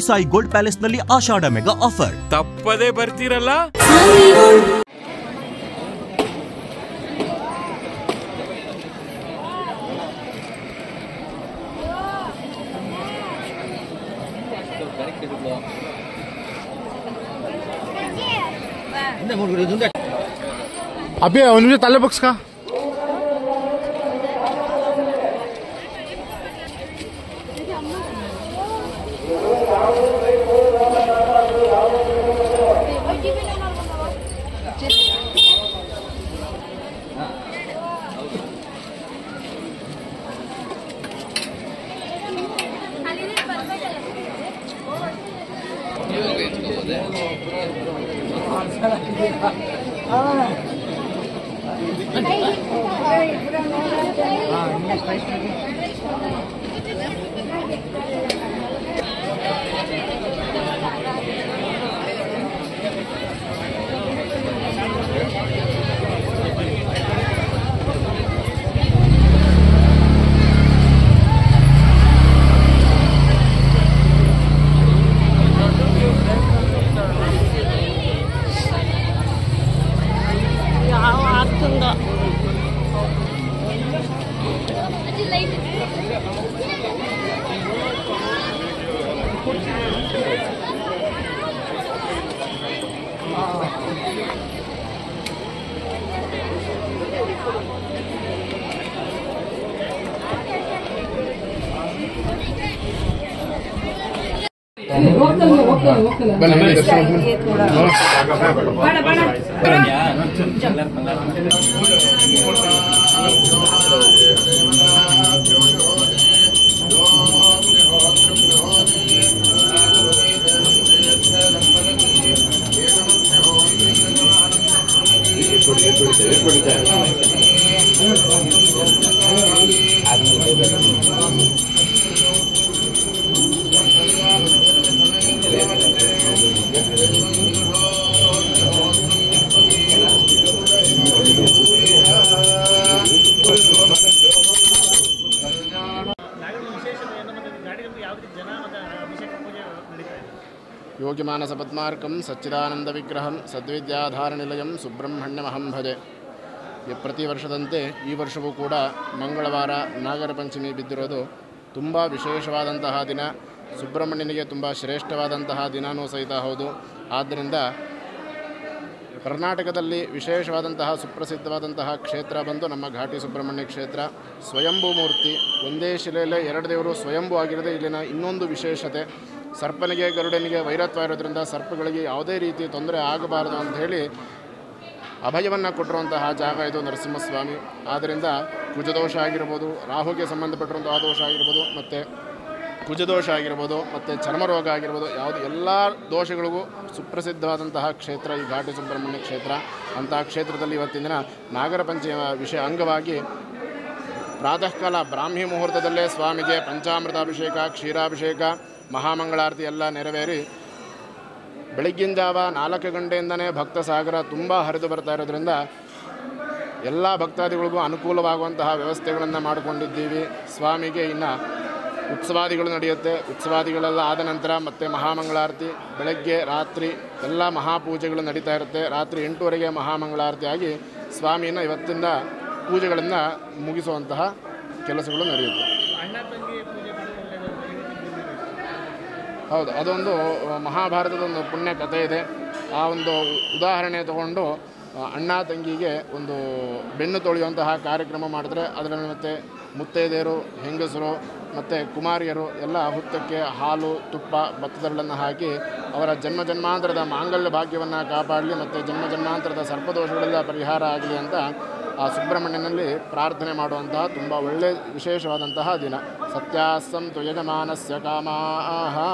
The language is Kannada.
ಸಾಯಿ ಗೋಲ್ಡ್ ಪ್ಯಾಲೇಸ್ ನಲ್ಲಿ ಆಷಾಢ ಮೆಗಾ ಆಫರ್. ತಪ್ಪದೇ ಬರ್ತೀರಲ್ಲ. अभी उन्होंने ताले बॉक्स का योगिमानस पद्मार्कं सच्चिदानंद विग्रहं सद्विद्याधारनिलयं सुब्रह्मण्यमहं भजे. ಪ್ರತಿ ವರ್ಷದಂತೆ ಈ ವರ್ಷವೂ ಕೂಡ ಮಂಗಳವಾರ ನಾಗರ ಪಂಚಮಿ ಬಿದ್ದಿರೋದು ತುಂಬ ವಿಶೇಷವಾದಂತಹ ದಿನ. ಸುಬ್ರಹ್ಮಣ್ಯನಿಗೆ ತುಂಬ ಶ್ರೇಷ್ಠವಾದಂತಹ ದಿನವೂ ಸಹಿತ ಹೌದು. ಆದ್ದರಿಂದ ಕರ್ನಾಟಕದಲ್ಲಿ ವಿಶೇಷವಾದಂತಹ ಸುಪ್ರಸಿದ್ಧವಾದಂತಹ ಕ್ಷೇತ್ರ ಬಂದು ನಮ್ಮ ಘಾಟಿ ಸುಬ್ರಹ್ಮಣ್ಯ ಕ್ಷೇತ್ರ. ಸ್ವಯಂಭೂ ಮೂರ್ತಿ, ಒಂದೇ ಶಿಲೆಯಲ್ಲೇ ಎರಡು ದೇವರು ಸ್ವಯಂಭೂ ಆಗಿರೋದೇ ಇಲ್ಲಿನ ಇನ್ನೊಂದು ವಿಶೇಷತೆ. ಸರ್ಪನಿಗೆ ಗರುಡನಿಗೆ ವೈರತ್ವ ಇರೋದ್ರಿಂದ ಸರ್ಪಗಳಿಗೆ ಯಾವುದೇ ರೀತಿ ತೊಂದರೆ ಆಗಬಾರದು ಅಂಥೇಳಿ ಅಭಯವನ್ನು ಕೊಟ್ಟಿರುವಂತಹ ಜಾಗ ಇದು ನರಸಿಂಹಸ್ವಾಮಿ. ಆದ್ದರಿಂದ ಕುಜದೋಷ ಆಗಿರ್ಬೋದು, ರಾಹುಗೆ ಸಂಬಂಧಪಟ್ಟಿರುವಂತಹ ದೋಷ ಆಗಿರ್ಬೋದು, ಮತ್ತು ಕುಜದೋಷ ಆಗಿರ್ಬೋದು, ಮತ್ತು ಚರ್ಮರೋಗ ಆಗಿರ್ಬೋದು, ಯಾವುದು ಎಲ್ಲ ದೋಷಗಳಿಗೂ ಸುಪ್ರಸಿದ್ಧವಾದಂತಹ ಕ್ಷೇತ್ರ ಈ ಘಾಟಿ ಸುಬ್ರಹ್ಮಣ್ಯ ಕ್ಷೇತ್ರ. ಅಂತಹ ಕ್ಷೇತ್ರದಲ್ಲಿ ಇವತ್ತಿನ ದಿನ ನಾಗರ ಪಂಚಮಿ ಅಂಗವಾಗಿ ಪ್ರಾತಃ ಕಾಲ ಬ್ರಾಹ್ಮಿ ಮುಹೂರ್ತದಲ್ಲೇ ಸ್ವಾಮಿಗೆ ಪಂಚಾಮೃತಾಭಿಷೇಕ, ಕ್ಷೀರಾಭಿಷೇಕ, ಮಹಾಮಂಗಳಾರತಿ ಎಲ್ಲ ನೆರವೇರಿ ಬೆಳಗ್ಗಿನ ಜಾವ 4 ಗಂಟೆಯಿಂದನೇ ಭಕ್ತ ಸಾಗರ ತುಂಬ ಹರಿದು ಬರ್ತಾ ಇರೋದ್ರಿಂದ ಎಲ್ಲ ಭಕ್ತಾದಿಗಳಿಗೂ ಅನುಕೂಲವಾಗುವಂತಹ ವ್ಯವಸ್ಥೆಗಳನ್ನು ಮಾಡಿಕೊಂಡಿದ್ದೀವಿ. ಸ್ವಾಮಿಗೆ ಇನ್ನು ಉತ್ಸವಾದಿಗಳು ನಡೆಯುತ್ತೆ. ಉತ್ಸವಾದಿಗಳೆಲ್ಲ ಆದ ನಂತರ ಮತ್ತೆ ಮಹಾಮಂಗಳಾರತಿ, ಬೆಳಗ್ಗೆ ರಾತ್ರಿ ಎಲ್ಲ ಮಹಾಪೂಜೆಗಳು ನಡೀತಾ ಇರುತ್ತೆ. ರಾತ್ರಿ 8:30ಗೆ ಮಹಾಮಂಗಳಾರತಿ ಆಗಿ ಸ್ವಾಮಿಯನ್ನು ಇವತ್ತಿಂದ ಪೂಜೆಗಳನ್ನು ಮುಗಿಸುವಂತಹ ಕೆಲಸಗಳು ನಡೆಯುತ್ತೆ. ಹೌದು, ಅದೊಂದು ಮಹಾಭಾರತದ ಒಂದು ಪುಣ್ಯ ಕಥೆ ಇದೆ. ಆ ಒಂದು ಉದಾಹರಣೆ ತಗೊಂಡು ಅಣ್ಣ ತಂಗಿಗೆ ಒಂದು ಬೆನ್ನು ತೊಳೆಯುವಂತಹ ಕಾರ್ಯಕ್ರಮ ಮಾಡಿದ್ರೆ ಅದರಲ್ಲಿ ಮತ್ತು ಮುತ್ತೈದೆಯರು, ಹೆಂಗಸರು ಮತ್ತು ಕುಮಾರಿಯರು ಎಲ್ಲ ಹುತ್ತಕ್ಕೆ ಹಾಲು, ತುಪ್ಪ, ಭತ್ತದಗಳನ್ನು ಹಾಕಿ ಅವರ ಜನ್ಮ ಜನ್ಮಾಂತರದ ಮಾಂಗಲ್ಯ ಭಾಗ್ಯವನ್ನು ಕಾಪಾಡಲಿ ಮತ್ತು ಜನ್ಮ ಜನ್ಮಾಂತರದ ಸರ್ಪದೋಷಗಳೆಲ್ಲ ಪರಿಹಾರ ಆಗಲಿ ಅಂತ ಆ ಸುಬ್ರಹ್ಮಣ್ಯನಲ್ಲಿ ಪ್ರಾರ್ಥನೆ ಮಾಡುವಂತಹ ತುಂಬ ಒಳ್ಳೆಯ ವಿಶೇಷವಾದಂತಹ ದಿನ. ಸತ್ಯಾಸಂತು ಯಜಮಾನಸ್ಯ ಕಾಮಾಹ.